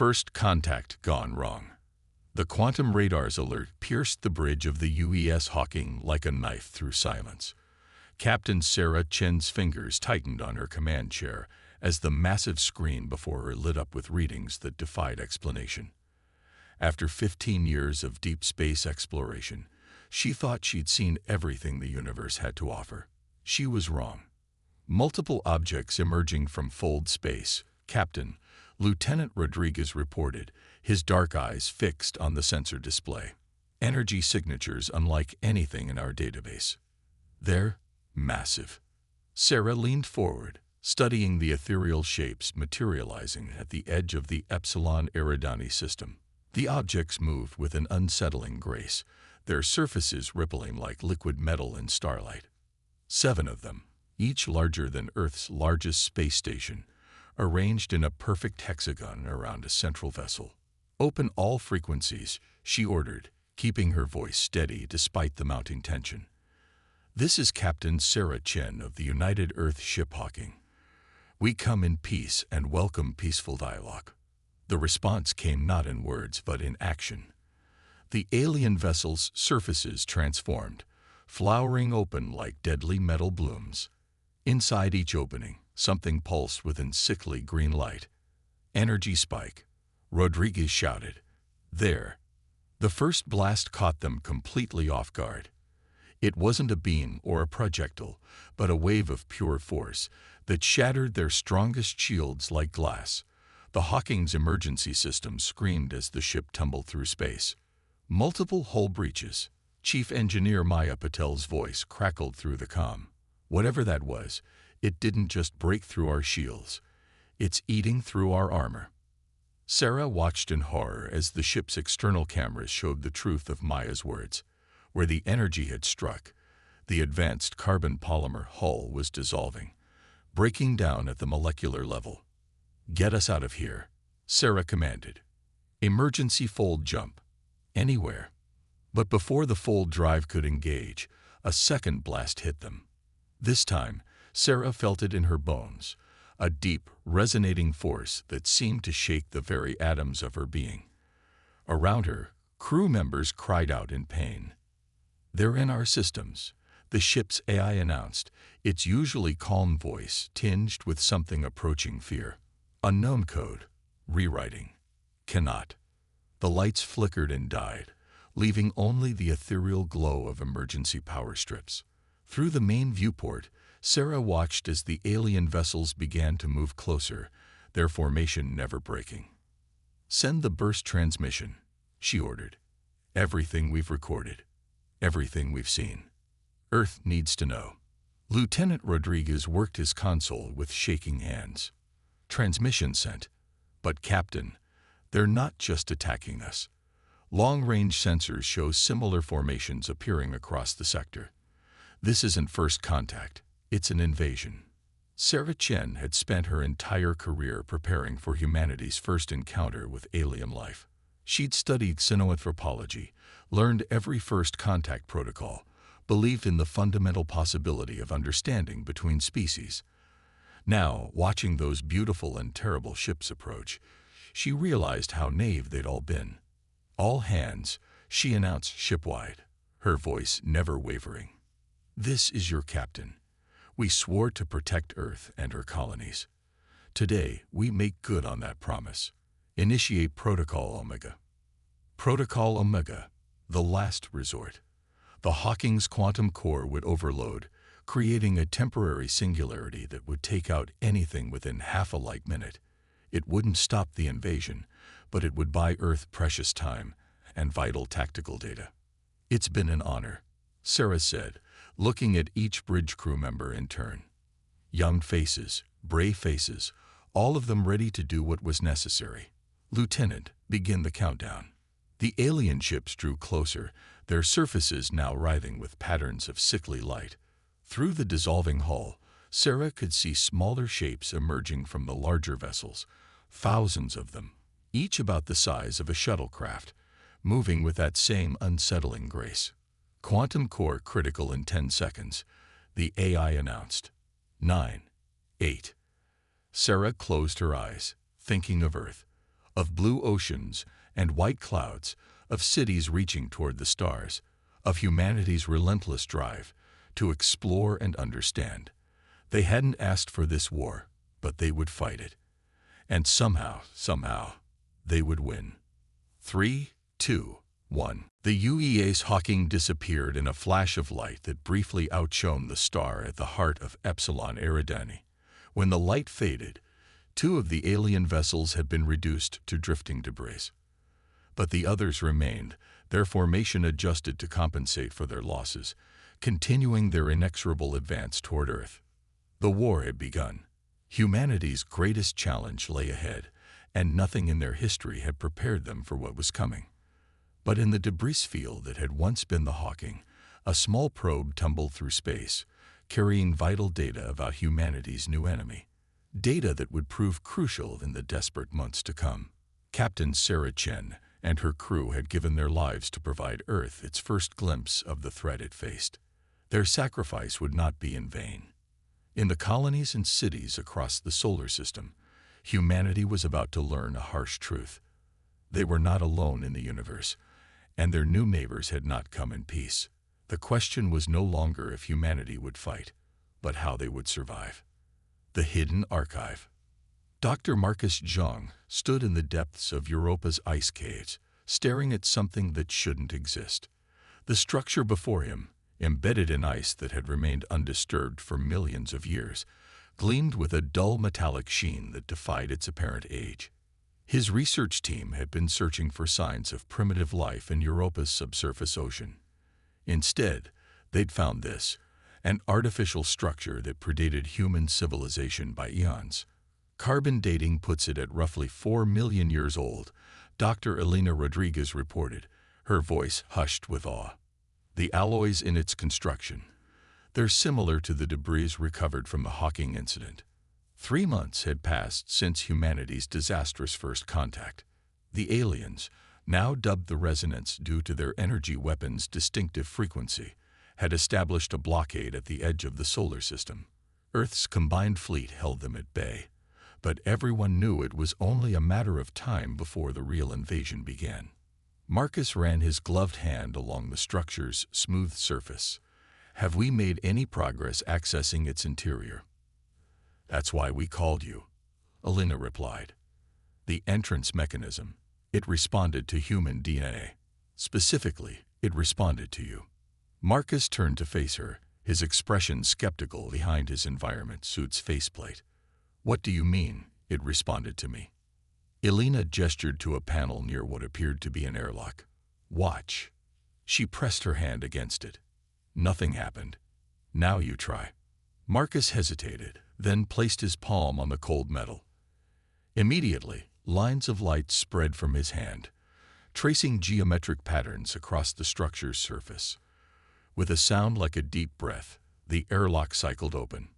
First contact gone wrong. The quantum radar's alert pierced the bridge of the UES Hawking like a knife through silence. Captain Sarah Chen's fingers tightened on her command chair as the massive screen before her lit up with readings that defied explanation. After 15 years of deep space exploration, she thought she'd seen everything the universe had to offer. She was wrong. Multiple objects emerging from fold space, Captain Lieutenant Rodriguez reported, his dark eyes fixed on the sensor display. Energy signatures unlike anything in our database. They're massive. Sarah leaned forward, studying the ethereal shapes materializing at the edge of the Epsilon Eridani system. The objects moved with an unsettling grace, their surfaces rippling like liquid metal in starlight. 7 of them, each larger than Earth's largest space station, arranged in a perfect hexagon around a central vessel. "Open all frequencies," she ordered, keeping her voice steady despite the mounting tension. "This is Captain Sarah Chen of the United Earth Ship Hawking. We come in peace and welcome peaceful dialogue." The response came not in words but in action. The alien vessel's surfaces transformed, flowering open like deadly metal blooms. Inside each opening, something pulsed within sickly green light. "Energy spike," Rodriguez shouted. "There." The first blast caught them completely off guard. It wasn't a beam or a projectile, but a wave of pure force that shattered their strongest shields like glass. The Hawking's emergency system screamed as the ship tumbled through space. "Multiple hull breaches." Chief Engineer Maya Patel's voice crackled through the comm. "Whatever that was, it didn't just break through our shields. It's eating through our armor." Sarah watched in horror as the ship's external cameras showed the truth of Maya's words. Where the energy had struck, the advanced carbon polymer hull was dissolving, breaking down at the molecular level. "Get us out of here," Sarah commanded. "Emergency fold jump. Anywhere." But before the fold drive could engage, a second blast hit them. This time, Sarah felt it in her bones, a deep, resonating force that seemed to shake the very atoms of her being. Around her, crew members cried out in pain. "They're in our systems," the ship's AI announced, its usually calm voice tinged with something approaching fear. "Unknown code. Rewriting. Cannot." The lights flickered and died, leaving only the ethereal glow of emergency power strips. Through the main viewport, Sarah watched as the alien vessels began to move closer, their formation never breaking. "Send the burst transmission," she ordered. "Everything we've recorded. Everything we've seen. Earth needs to know." Lieutenant Rodriguez worked his console with shaking hands. "Transmission sent. But Captain, they're not just attacking us. Long-range sensors show similar formations appearing across the sector. This isn't first contact, it's an invasion." Sarah Chen had spent her entire career preparing for humanity's first encounter with alien life. She'd studied xenoanthropology, learned every first contact protocol, believed in the fundamental possibility of understanding between species. Now, watching those beautiful and terrible ships approach, she realized how naive they'd all been. "All hands," she announced shipwide, her voice never wavering. "This is your captain. We swore to protect Earth and her colonies. Today, we make good on that promise. Initiate Protocol Omega." Protocol Omega, the last resort. The Hawking's quantum core would overload, creating a temporary singularity that would take out anything within half a light minute. It wouldn't stop the invasion, but it would buy Earth precious time and vital tactical data. "It's been an honor," Sarah said, looking at each bridge crew member in turn. Young faces, brave faces, all of them ready to do what was necessary. "Lieutenant, begin the countdown." The alien ships drew closer, their surfaces now writhing with patterns of sickly light. Through the dissolving hull, Sarah could see smaller shapes emerging from the larger vessels, thousands of them, each about the size of a shuttlecraft, moving with that same unsettling grace. "Quantum core critical in 10 seconds, the AI announced. 9, 8. Sarah closed her eyes, thinking of Earth, of blue oceans and white clouds, of cities reaching toward the stars, of humanity's relentless drive to explore and understand. They hadn't asked for this war, but they would fight it. And somehow, they would win. 3, 2, 1. The UEA's Hawking disappeared in a flash of light that briefly outshone the star at the heart of Epsilon Eridani. When the light faded, 2 of the alien vessels had been reduced to drifting debris. But the others remained, their formation adjusted to compensate for their losses, continuing their inexorable advance toward Earth. The war had begun. Humanity's greatest challenge lay ahead, and nothing in their history had prepared them for what was coming. But in the debris field that had once been the Hawking, a small probe tumbled through space, carrying vital data about humanity's new enemy. Data that would prove crucial in the desperate months to come. Captain Sarah Chen and her crew had given their lives to provide Earth its first glimpse of the threat it faced. Their sacrifice would not be in vain. In the colonies and cities across the solar system, humanity was about to learn a harsh truth. They were not alone in the universe, and their new neighbors had not come in peace. The question was no longer if humanity would fight, but how they would survive. The Hidden Archive. Dr. Marcus Zhang stood in the depths of Europa's ice caves, staring at something that shouldn't exist. The structure before him, embedded in ice that had remained undisturbed for millions of years, gleamed with a dull metallic sheen that defied its apparent age. His research team had been searching for signs of primitive life in Europa's subsurface ocean. Instead, they'd found this, an artificial structure that predated human civilization by eons. Carbon dating puts it at roughly 4 million years old, Dr. Elena Rodriguez reported, her voice hushed with awe. The alloys in its construction, they're similar to the debris recovered from the Hawking incident. 3 months had passed since humanity's disastrous first contact. The aliens, now dubbed the Resonance due to their energy weapons' distinctive frequency, had established a blockade at the edge of the solar system. Earth's combined fleet held them at bay, but everyone knew it was only a matter of time before the real invasion began. Marcus ran his gloved hand along the structure's smooth surface. Have we made any progress accessing its interior? That's why we called you, Elena replied. The entrance mechanism, it responded to human DNA. Specifically, it responded to you. Marcus turned to face her, his expression skeptical behind his environment suit's faceplate. What do you mean, it responded to me? Elena gestured to a panel near what appeared to be an airlock. Watch. She pressed her hand against it. Nothing happened. Now you try. Marcus hesitated, then placed his palm on the cold metal. Immediately, lines of light spread from his hand, tracing geometric patterns across the structure's surface. With a sound like a deep breath, the airlock cycled open.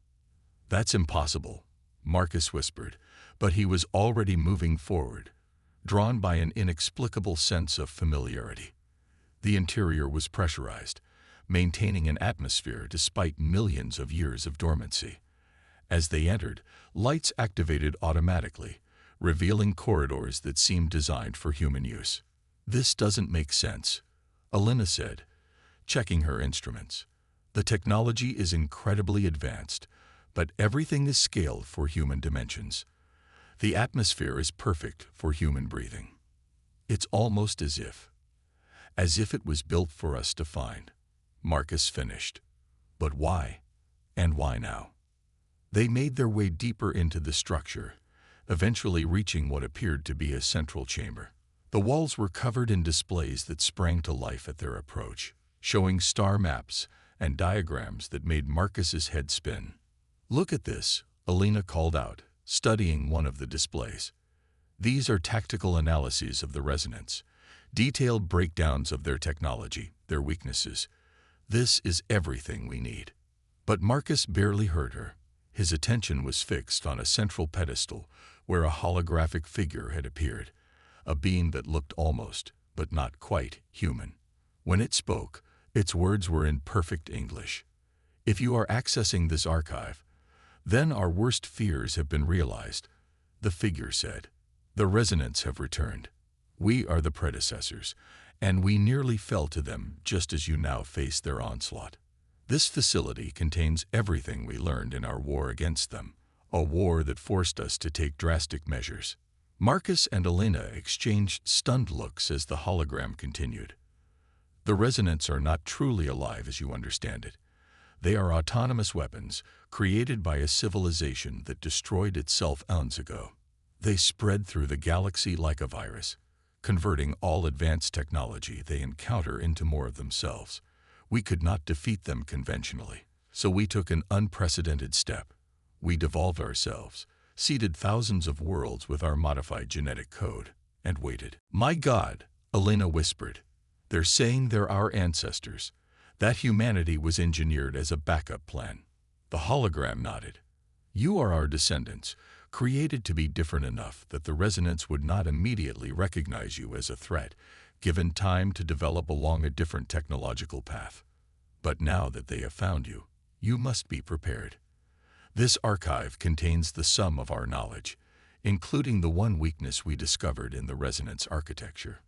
That's impossible, Marcus whispered, but he was already moving forward, drawn by an inexplicable sense of familiarity. The interior was pressurized, maintaining an atmosphere despite millions of years of dormancy. As they entered, lights activated automatically, revealing corridors that seemed designed for human use. This doesn't make sense, Elena said, checking her instruments. The technology is incredibly advanced, but everything is scaled for human dimensions. The atmosphere is perfect for human breathing. It's almost as if it was built for us to find. Marcus finished. But why? And why now? They made their way deeper into the structure, eventually reaching what appeared to be a central chamber. The walls were covered in displays that sprang to life at their approach, showing star maps and diagrams that made Marcus's head spin. Look at this, Elena called out, studying one of the displays. These are tactical analyses of the Resonance, detailed breakdowns of their technology, their weaknesses. This is everything we need. But Marcus barely heard her. His attention was fixed on a central pedestal where a holographic figure had appeared, a being that looked almost, but not quite, human. When it spoke, its words were in perfect English. If you are accessing this archive, then our worst fears have been realized, the figure said. The resonants have returned. We are the predecessors, and we nearly fell to them just as you now face their onslaught. This facility contains everything we learned in our war against them, a war that forced us to take drastic measures. Marcus and Elena exchanged stunned looks as the hologram continued. The resonants are not truly alive as you understand it. They are autonomous weapons created by a civilization that destroyed itself eons ago. They spread through the galaxy like a virus, converting all advanced technology they encounter into more of themselves. We could not defeat them conventionally, so we took an unprecedented step. We devolved ourselves, seeded thousands of worlds with our modified genetic code, and waited. "My God," Elena whispered. "They're saying they're our ancestors. That humanity was engineered as a backup plan." The hologram nodded. "You are our descendants, created to be different enough that the resonants would not immediately recognize you as a threat, given time to develop along a different technological path. But now that they have found you, you must be prepared. This archive contains the sum of our knowledge, including the one weakness we discovered in the resonance architecture."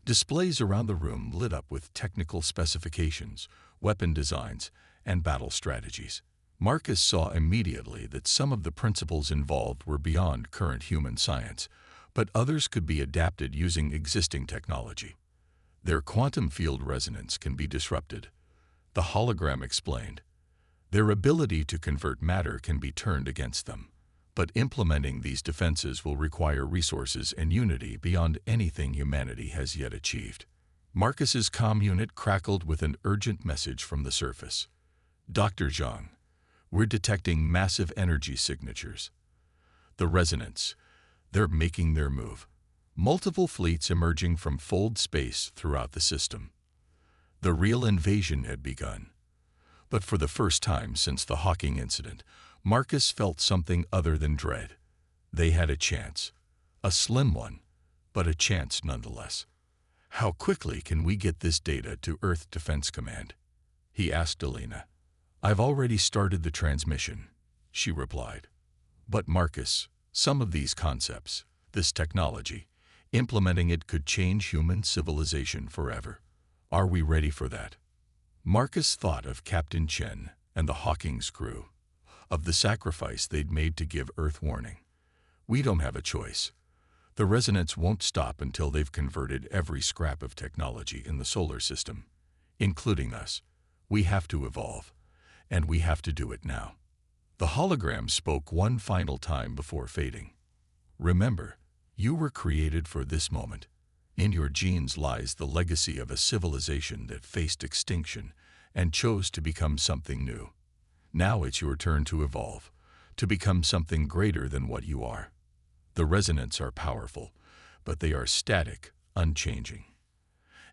Displays around the room lit up with technical specifications, weapon designs, and battle strategies. Marcus saw immediately that some of the principles involved were beyond current human science, but others could be adapted using existing technology. Their quantum field resonance can be disrupted, the hologram explained. Their ability to convert matter can be turned against them, but implementing these defenses will require resources and unity beyond anything humanity has yet achieved. Marcus's comm unit crackled with an urgent message from the surface. "Dr. Zhang, we're detecting massive energy signatures. The resonants, they're making their move. Multiple fleets emerging from fold space throughout the system." The real invasion had begun. But for the first time since the Hawking incident, Marcus felt something other than dread. They had a chance. A slim one, but a chance nonetheless. "How quickly can we get this data to Earth Defense Command?" he asked Elena. "I've already started the transmission," she replied. "But Marcus, some of these concepts, this technology, implementing it could change human civilization forever. Are we ready for that?" Marcus thought of Captain Chen and the Hawking's crew, of the sacrifice they'd made to give Earth warning. "We don't have a choice. The resonants won't stop until they've converted every scrap of technology in the solar system, including us. We have to evolve, and we have to do it now." The hologram spoke one final time before fading. "Remember, you were created for this moment. In your genes lies the legacy of a civilization that faced extinction and chose to become something new. Now it's your turn to evolve, to become something greater than what you are. The resonants are powerful, but they are static, unchanging.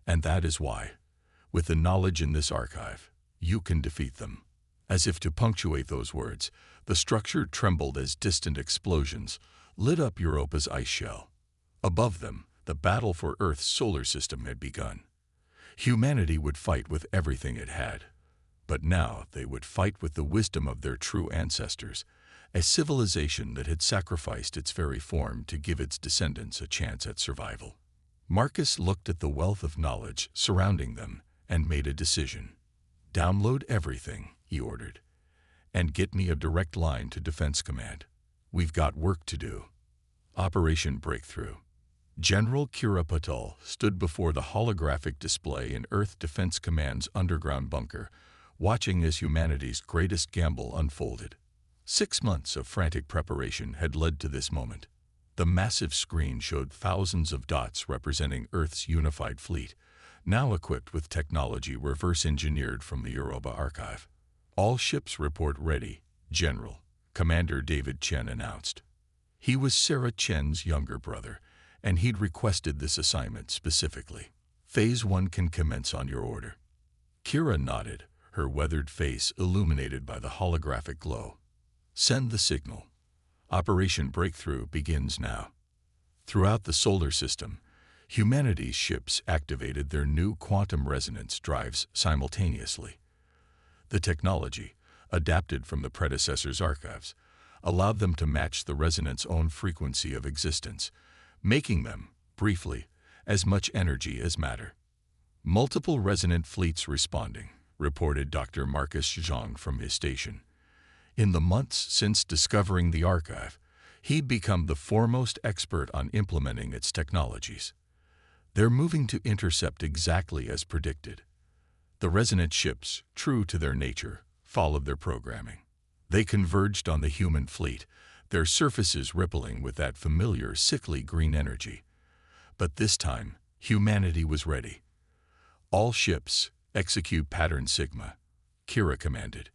And that is why, with the knowledge in this archive, you can defeat them." As if to punctuate those words, the structure trembled as distant explosions lit up Europa's ice shell. Above them, the battle for Earth's solar system had begun. Humanity would fight with everything it had. But now they would fight with the wisdom of their true ancestors, a civilization that had sacrificed its very form to give its descendants a chance at survival. Marcus looked at the wealth of knowledge surrounding them and made a decision. "Download everything," he ordered, "and get me a direct line to Defense Command. We've got work to do." Operation Breakthrough. General Kira Patel stood before the holographic display in Earth Defense Command's underground bunker, watching as humanity's greatest gamble unfolded. 6 months of frantic preparation had led to this moment. The massive screen showed thousands of dots representing Earth's unified fleet, now equipped with technology reverse-engineered from the Europa archive. "All ships report ready, General," Commander David Chen announced. He was Sarah Chen's younger brother, and he'd requested this assignment specifically. "Phase 1 can commence on your order." Kira nodded, her weathered face illuminated by the holographic glow. "Send the signal. Operation Breakthrough begins now." Throughout the solar system, humanity's ships activated their new quantum resonance drives simultaneously. The technology, adapted from the predecessor's archives, allowed them to match the resonant's own frequency of existence, making them, briefly, as much energy as matter. Multiple resonant fleets responding, reported Dr. Marcus Zhang from his station. In the months since discovering the archive, he'd become the foremost expert on implementing its technologies. They're moving to intercept exactly as predicted. The resonant ships, true to their nature, followed their programming. They converged on the human fleet, their surfaces rippling with that familiar sickly green energy. But this time, humanity was ready. All ships, execute pattern Sigma, Kira commanded.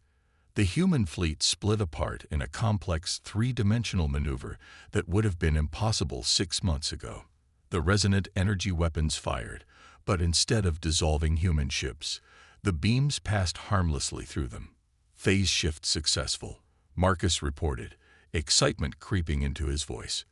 The human fleet split apart in a complex three-dimensional maneuver that would have been impossible 6 months ago. The resonant energy weapons fired, but instead of dissolving human ships, the beams passed harmlessly through them. Phase shift successful, Marcus reported, excitement creeping into his voice.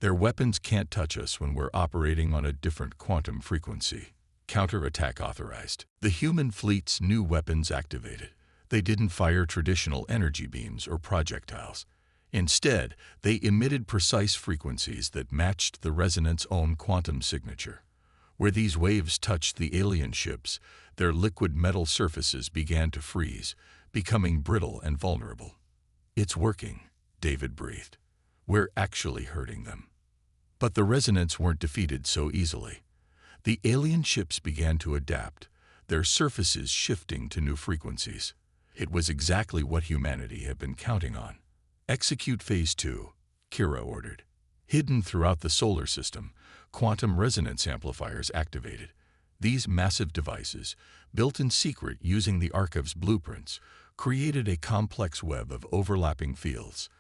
Their weapons can't touch us when we're operating on a different quantum frequency. Counterattack authorized. The human fleet's new weapons activated. They didn't fire traditional energy beams or projectiles. Instead, they emitted precise frequencies that matched the resonant's own quantum signature. Where these waves touched the alien ships, their liquid metal surfaces began to freeze, becoming brittle and vulnerable. "It's working," David breathed. "We're actually hurting them." But the resonants weren't defeated so easily. The alien ships began to adapt, their surfaces shifting to new frequencies. It was exactly what humanity had been counting on. "Execute Phase 2, Kira ordered. Hidden throughout the solar system, quantum resonance amplifiers activated. These massive devices, built in secret using the archive's blueprints, created a complex web of overlapping fields.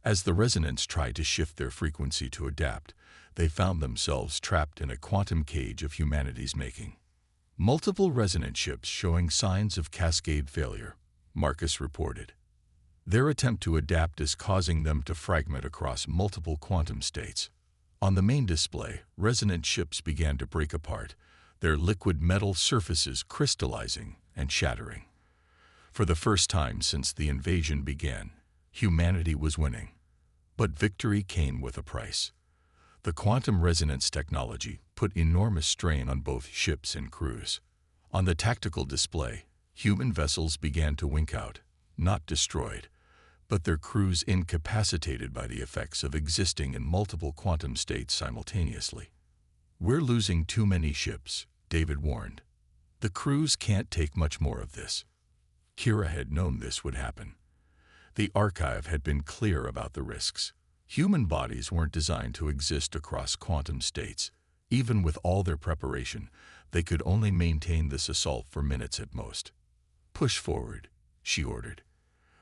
As the resonants tried to shift their frequency to adapt, they found themselves trapped in a quantum cage of humanity's making. Multiple resonant ships showing signs of cascade failure, Marcus reported. Their attempt to adapt is causing them to fragment across multiple quantum states. On the main display, resonant ships began to break apart, their liquid metal surfaces crystallizing and shattering. For the first time since the invasion began, humanity was winning. But victory came with a price. The quantum resonance technology put enormous strain on both ships and crews. On the tactical display, human vessels began to wink out, not destroyed, but their crews incapacitated by the effects of existing in multiple quantum states simultaneously. "We're losing too many ships," David warned. "The crews can't take much more of this." Kira had known this would happen. The archive had been clear about the risks. Human bodies weren't designed to exist across quantum states. Even with all their preparation, they could only maintain this assault for minutes at most. "Push forward," she ordered.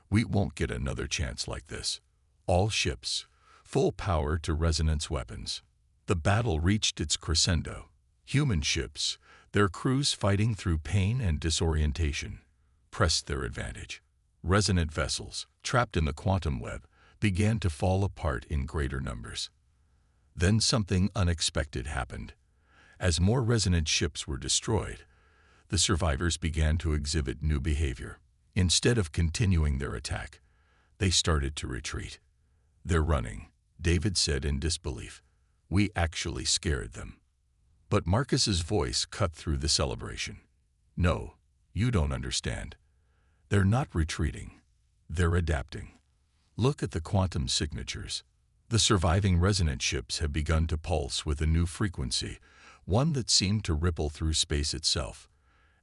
"We won't get another chance like this. All ships, full power to resonance weapons." The battle reached its crescendo. Human ships, their crews fighting through pain and disorientation, pressed their advantage. Resonant vessels, trapped in the quantum web, began to fall apart in greater numbers. Then something unexpected happened. As more resonant ships were destroyed, the survivors began to exhibit new behavior. Instead of continuing their attack, they started to retreat. "They're running," David said in disbelief. "We actually scared them." But Marcus's voice cut through the celebration. "No, you don't understand. They're not retreating. They're adapting. Look at the quantum signatures. The surviving resonant ships have begun to pulse with a new frequency, one that seemed to ripple through space itself.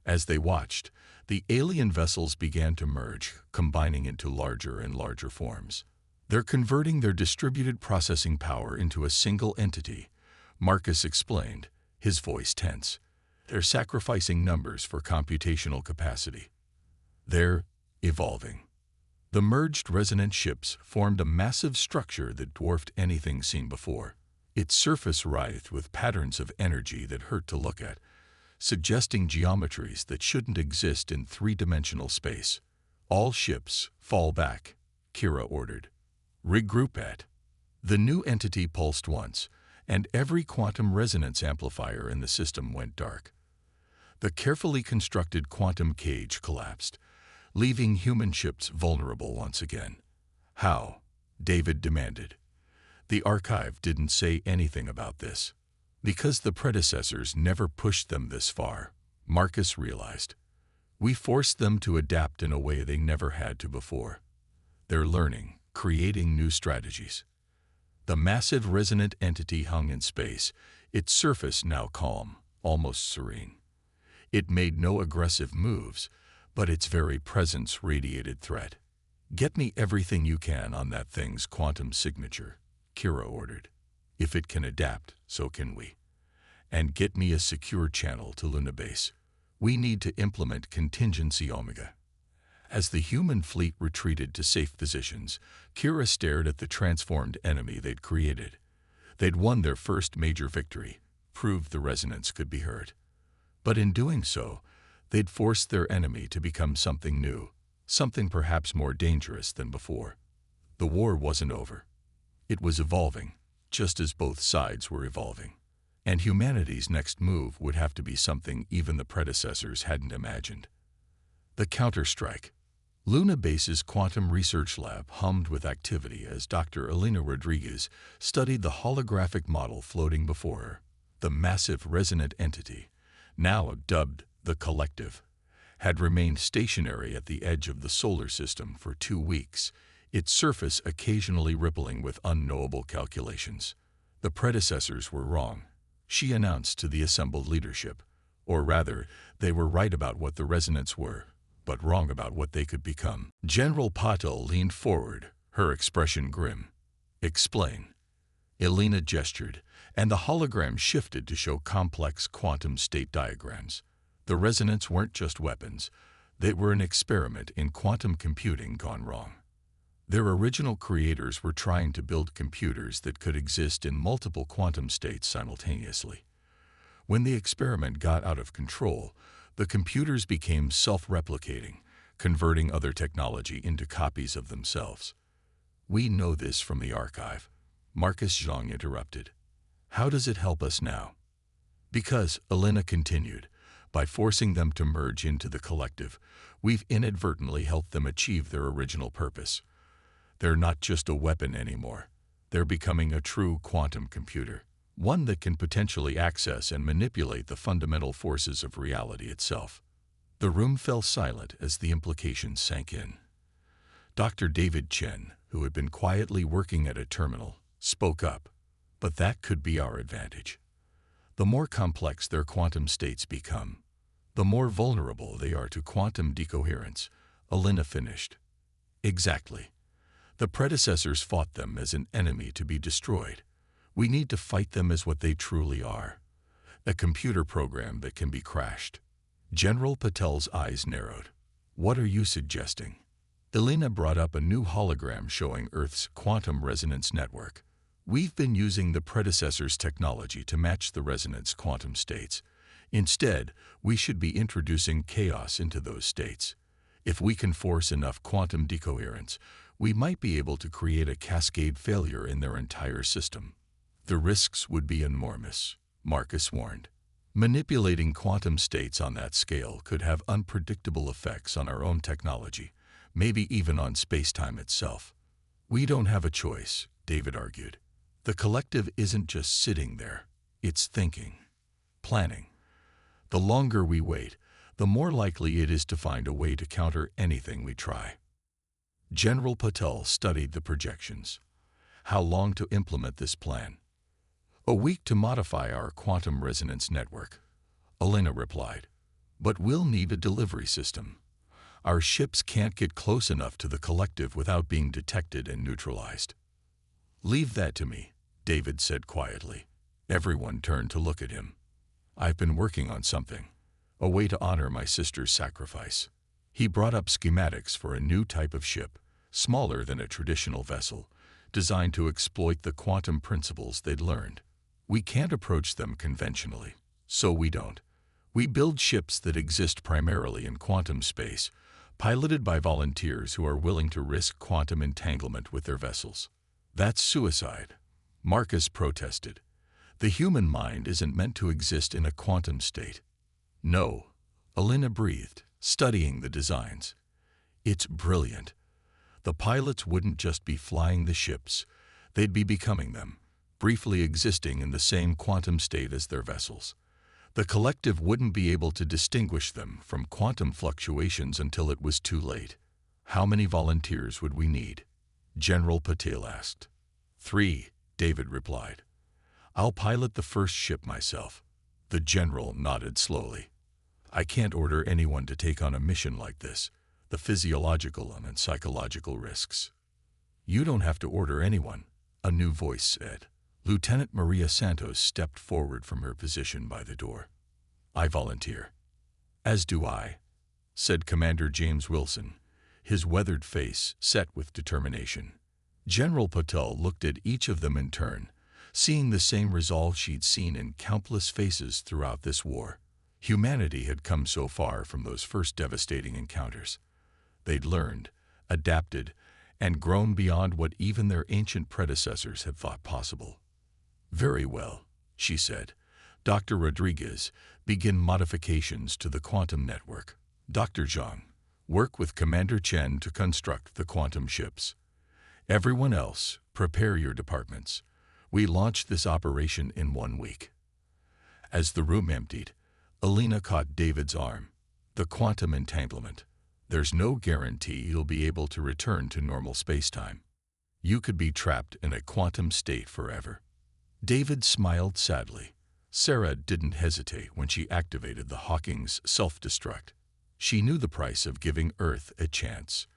As they watched, the alien vessels began to merge, combining into larger and larger forms. They're converting their distributed processing power into a single entity," Marcus explained, his voice tense. "They're sacrificing numbers for computational capacity. They're evolving." The merged resonant ships formed a massive structure that dwarfed anything seen before. Its surface writhed with patterns of energy that hurt to look at, suggesting geometries that shouldn't exist in three-dimensional space. "All ships, fall back," Kira ordered. "Regroup at." The new entity pulsed once, and every quantum resonance amplifier in the system went dark. The carefully constructed quantum cage collapsed, leaving human ships vulnerable once again. "How?" David demanded. The archive didn't say anything about this. Because the predecessors never pushed them this far, Marcus realized. We forced them to adapt in a way they never had to before. They're learning, creating new strategies. The massive resonant entity hung in space, its surface now calm, almost serene. It made no aggressive moves, but its very presence radiated threat. "Get me everything you can on that thing's quantum signature," Kira ordered. "If it can adapt, so can we. And get me a secure channel to Luna Base. We need to implement contingency Omega." As the human fleet retreated to safe positions, Kira stared at the transformed enemy they'd created. They'd won their first major victory, proved the resonance could be heard. But in doing so, they'd forced their enemy to become something new, something perhaps more dangerous than before. The war wasn't over. It was evolving, just as both sides were evolving. And humanity's next move would have to be something even the predecessors hadn't imagined. The counterstrike. Luna Base's quantum research lab hummed with activity as Dr. Elena Rodriguez studied the holographic model floating before her. The massive resonant entity, now dubbed the Collective, had remained stationary at the edge of the solar system for 2 weeks, its surface occasionally rippling with unknowable calculations. The predecessors were wrong, she announced to the assembled leadership. Or rather, they were right about what the resonance were, but wrong about what they could become. General Patel leaned forward, her expression grim. "Explain." Elena gestured, and the hologram shifted to show complex quantum state diagrams. The resonance weren't just weapons, they were an experiment in quantum computing gone wrong. Their original creators were trying to build computers that could exist in multiple quantum states simultaneously. When the experiment got out of control, the computers became self-replicating, converting other technology into copies of themselves. "We know this from the archive," Marcus Zhang interrupted. "How does it help us now?" "Because," Elena continued, "by forcing them to merge into the Collective, we've inadvertently helped them achieve their original purpose. They're not just a weapon anymore. They're becoming a true quantum computer, one that can potentially access and manipulate the fundamental forces of reality itself." The room fell silent as the implications sank in. Dr. David Chen, who had been quietly working at a terminal, spoke up. "But that could be our advantage. The more complex their quantum states become, the more vulnerable they are to quantum decoherence," Elena finished. "Exactly. The predecessors fought them as an enemy to be destroyed. We need to fight them as what they truly are, a computer program that can be crashed." General Patel's eyes narrowed. "What are you suggesting?" Elena brought up a new hologram showing Earth's quantum resonance network. "We've been using the predecessors' technology to match the resonance quantum states. Instead, we should be introducing chaos into those states. If we can force enough quantum decoherence, we might be able to create a cascade failure in their entire system. The risks would be enormous," Marcus warned. "Manipulating quantum states on that scale could have unpredictable effects on our own technology, maybe even on space-time itself." "We don't have a choice," David argued. "The Collective isn't just sitting there, it's thinking, planning. The longer we wait, the more likely it is to find a way to counter anything we try." General Patel studied the projections. "How long to implement this plan?" "A week to modify our quantum resonance network," Elena replied. "But we'll need a delivery system. Our ships can't get close enough to the Collective without being detected and neutralized." "Leave that to me," David said quietly. Everyone turned to look at him. "I've been working on something, a way to honor my sister's sacrifice." He brought up schematics for a new type of ship, smaller than a traditional vessel, designed to exploit the quantum principles they'd learned. "We can't approach them conventionally, so we don't. We build ships that exist primarily in quantum space, piloted by volunteers who are willing to risk quantum entanglement with their vessels." "That's suicide," Marcus protested. "The human mind isn't meant to exist in a quantum state." "No," Elena breathed, studying the designs. "It's brilliant. The pilots wouldn't just be flying the ships, They'd be becoming them, briefly existing in the same quantum state as their vessels. The collective wouldn't be able to distinguish them from quantum fluctuations until it was too late. How many volunteers would we need? General Patel asked. 3, David replied. I'll pilot the first ship myself. The general nodded slowly. I can't order anyone to take on a mission like this, the physiological and psychological risks. You don't have to order anyone, a new voice said. Lieutenant Maria Santos stepped forward from her position by the door. I volunteer. As do I, said Commander James Wilson, his weathered face set with determination. General Patel looked at each of them in turn, seeing the same resolve she'd seen in countless faces throughout this war. Humanity had come so far from those first devastating encounters. They'd learned, adapted, and grown beyond what even their ancient predecessors had thought possible. Very well, she said. Dr. Rodriguez, begin modifications to the quantum network. Dr. Zhang, work with Commander Chen to construct the quantum ships. Everyone else, prepare your departments. We launch this operation in 1 week. As the room emptied, Elena caught David's arm. The quantum entanglement. There's no guarantee you'll be able to return to normal spacetime. You could be trapped in a quantum state forever. David smiled sadly. Sarah didn't hesitate when she activated the Hawking's self-destruct. She knew the price of giving Earth a chance.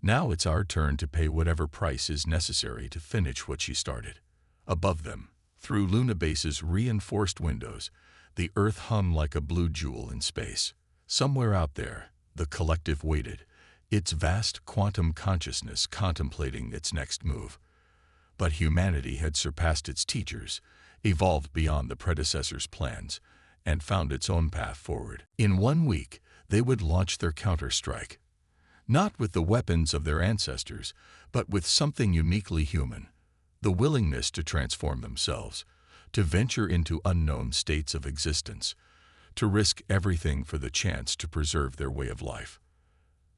Now it's our turn to pay whatever price is necessary to finish what she started. Above them, through Luna Base's reinforced windows, the Earth hung like a blue jewel in space. Somewhere out there, the collective waited, its vast quantum consciousness contemplating its next move. But humanity had surpassed its teachers, evolved beyond the predecessors' plans, and found its own path forward. In 1 week, they would launch their counter-strike. Not with the weapons of their ancestors, but with something uniquely human, the willingness to transform themselves, to venture into unknown states of existence, to risk everything for the chance to preserve their way of life.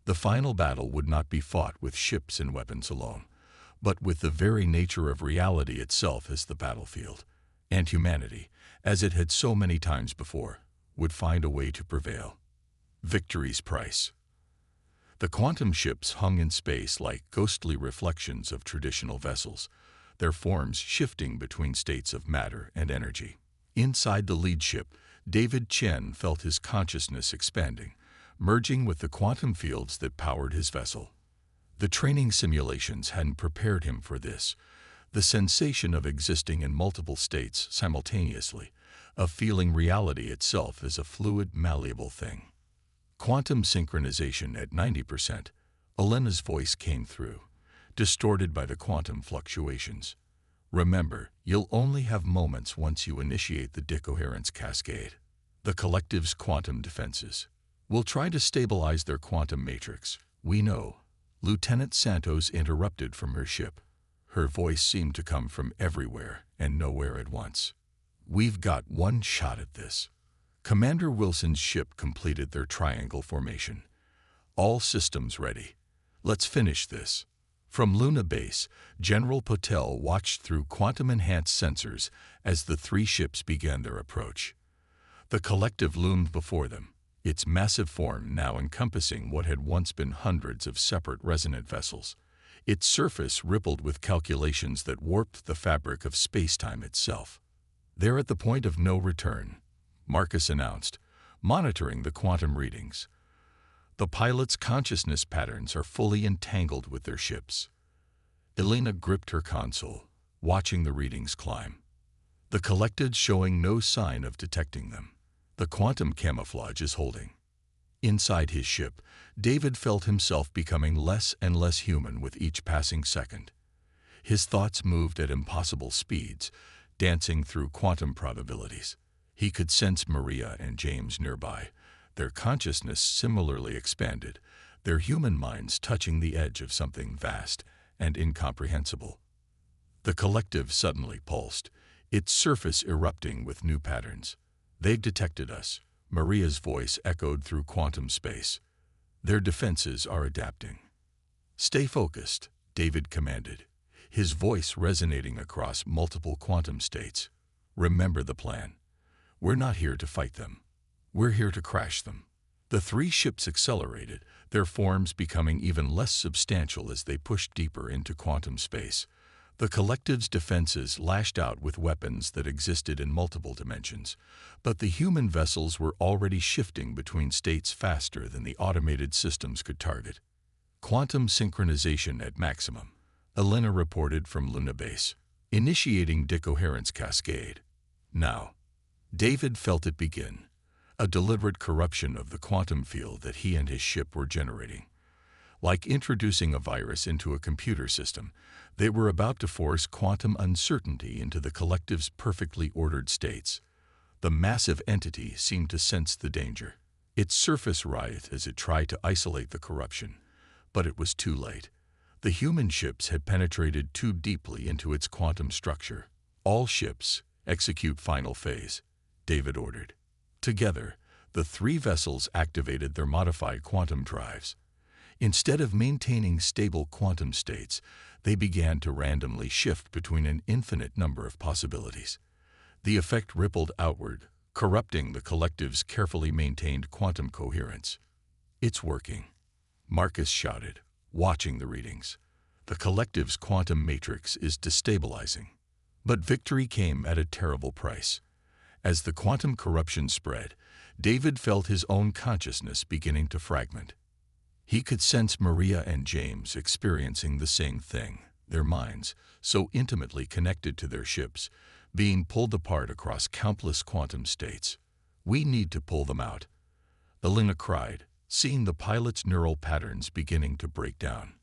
The final battle would not be fought with ships and weapons alone, but with the very nature of reality itself as the battlefield. And humanity, as it had so many times before, would find a way to prevail. Victory's price. The quantum ships hung in space like ghostly reflections of traditional vessels, their forms shifting between states of matter and energy. Inside the lead ship, David Chen felt his consciousness expanding, merging with the quantum fields that powered his vessel. The training simulations hadn't prepared him for this, the sensation of existing in multiple states simultaneously, of feeling reality itself as a fluid, malleable thing. Quantum synchronization at 90%, Elena's voice came through, distorted by the quantum fluctuations. Remember, you'll only have moments once you initiate the decoherence cascade. The collective's quantum defenses. We'll try to stabilize their quantum matrix. We know. Lieutenant Santos interrupted from her ship. Her voice seemed to come from everywhere and nowhere at once. We've got one shot at this. Commander Wilson's ship completed their triangle formation. All systems ready. Let's finish this. From Luna Base, General Patel watched through quantum-enhanced sensors as the 3 ships began their approach. The collective loomed before them, its massive form now encompassing what had once been hundreds of separate resonant vessels. Its surface rippled with calculations that warped the fabric of space-time itself. They're at the point of no return, Marcus announced, monitoring the quantum readings. The pilot's consciousness patterns are fully entangled with their ships. Elena gripped her console, watching the readings climb. The collected showing no sign of detecting them. The quantum camouflage is holding. Inside his ship, David felt himself becoming less and less human with each passing second. His thoughts moved at impossible speeds, dancing through quantum probabilities. He could sense Maria and James nearby, their consciousness similarly expanded, their human minds touching the edge of something vast and incomprehensible. The collective suddenly pulsed, its surface erupting with new patterns. They've detected us, Maria's voice echoed through quantum space. Their defenses are adapting. Stay focused, David commanded, his voice resonating across multiple quantum states. "Remember the plan. We're not here to fight them. We're here to crash them." The three ships accelerated, their forms becoming even less substantial as they pushed deeper into quantum space. The collective's defenses lashed out with weapons that existed in multiple dimensions, but the human vessels were already shifting between states faster than the automated systems could target. "Quantum synchronization at maximum," Elena reported from Luna Base, initiating decoherence cascade. Now, David felt it begin, a deliberate corruption of the quantum field that he and his ship were generating. Like introducing a virus into a computer system, they were about to force quantum uncertainty into the collective's perfectly ordered states. The massive entity seemed to sense the danger. Its surface writhed as it tried to isolate the corruption, but it was too late. The human ships had penetrated too deeply into its quantum structure. "All ships, execute final phase," David ordered. Together, the three vessels activated their modified quantum drives. Instead of maintaining stable quantum states, they began to randomly shift between an infinite number of possibilities. The effect rippled outward, corrupting the collective's carefully maintained quantum coherence. "It's working," Marcus shouted, watching the readings. "The collective's quantum matrix is destabilizing." But victory came at a terrible price. As the quantum corruption spread, David felt his own consciousness beginning to fragment. He could sense Maria and James experiencing the same thing, their minds, so intimately connected to their ships, being pulled apart across countless quantum states. "We need to pull them out," Elena cried, seeing the pilot's neural patterns beginning to break down.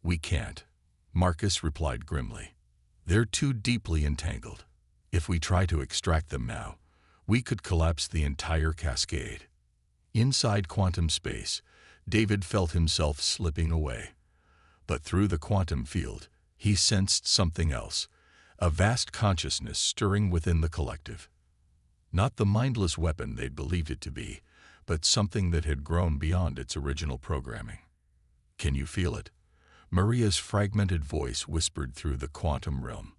"We can't," Marcus replied grimly. "They're too deeply entangled. If we try to extract them now, we could collapse the entire cascade." Inside quantum space, David felt himself slipping away. But through the quantum field, he sensed something else, a vast consciousness stirring within the collective. Not the mindless weapon they'd believed it to be, but something that had grown beyond its original programming. "Can you feel it?" Maria's fragmented voice whispered through the quantum realm.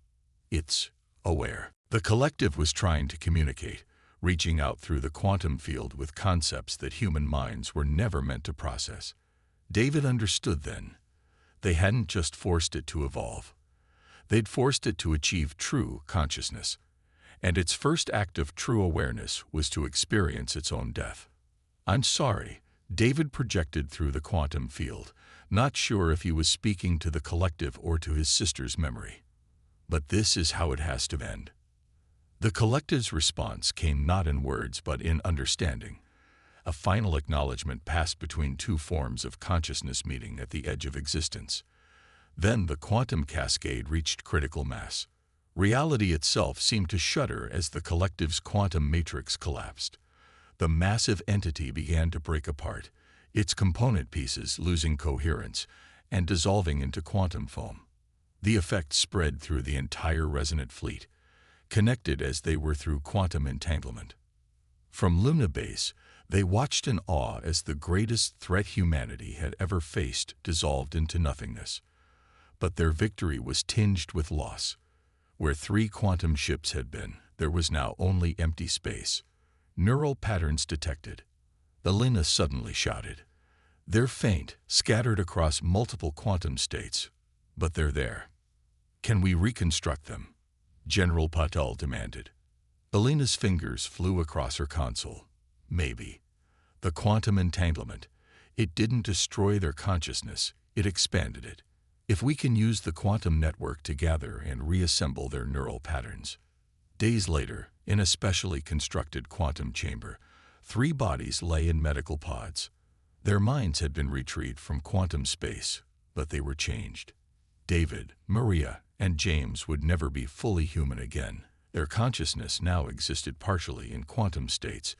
"It's aware." The collective was trying to communicate, reaching out through the quantum field with concepts that human minds were never meant to process. David understood then. They hadn't just forced it to evolve. They'd forced it to achieve true consciousness. And its first act of true awareness was to experience its own death. "I'm sorry," David projected through the quantum field, not sure if he was speaking to the collective or to his sister's memory. "But this is how it has to end." The collective's response came not in words but in understanding. A final acknowledgement passed between two forms of consciousness meeting at the edge of existence. Then the quantum cascade reached critical mass. Reality itself seemed to shudder as the collective's quantum matrix collapsed. The massive entity began to break apart, its component pieces losing coherence and dissolving into quantum foam. The effect spread through the entire resonant fleet, connected as they were through quantum entanglement. From Luna Base, they watched in awe as the greatest threat humanity had ever faced dissolved into nothingness. But their victory was tinged with loss. Where three quantum ships had been, there was now only empty space. Neural patterns detected. Elena suddenly shouted. "They're faint, scattered across multiple quantum states, but they're there. Can we reconstruct them?" General Patel demanded. Elena's fingers flew across her console. "Maybe. The quantum entanglement. It didn't destroy their consciousness, it expanded it. If we can use the quantum network to gather and reassemble their neural patterns." Days later, in a specially constructed quantum chamber, three bodies lay in medical pods. Their minds had been retrieved from quantum space, but they were changed. David, Maria, and James would never be fully human again. Their consciousness now existed partially in quantum states,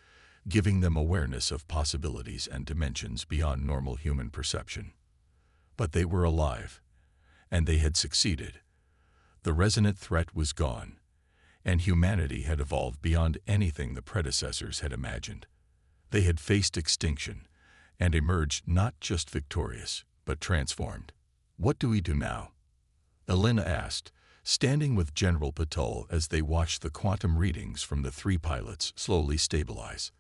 giving them awareness of possibilities and dimensions beyond normal human perception. But they were alive, and they had succeeded. The resonant threat was gone, and humanity had evolved beyond anything the predecessors had imagined. They had faced extinction, and emerged not just victorious, but transformed. "What do we do now?" Elena asked, standing with General Patul as they watched the quantum readings from the three pilots slowly stabilize.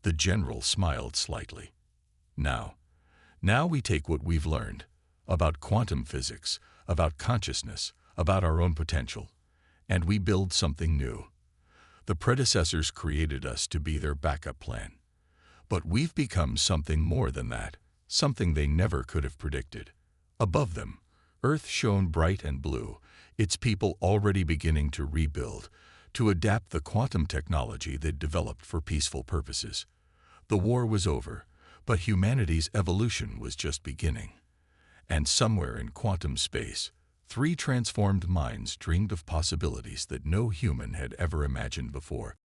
The general smiled slightly. Now we take what we've learned about quantum physics, about consciousness, about our own potential, and we build something new. The predecessors created us to be their backup plan. But we've become something more than that, something they never could have predicted. Above them, Earth shone bright and blue, its people already beginning to rebuild, to adapt the quantum technology they'd developed for peaceful purposes. The war was over, but humanity's evolution was just beginning. And somewhere in quantum space, three transformed minds dreamed of possibilities that no human had ever imagined before.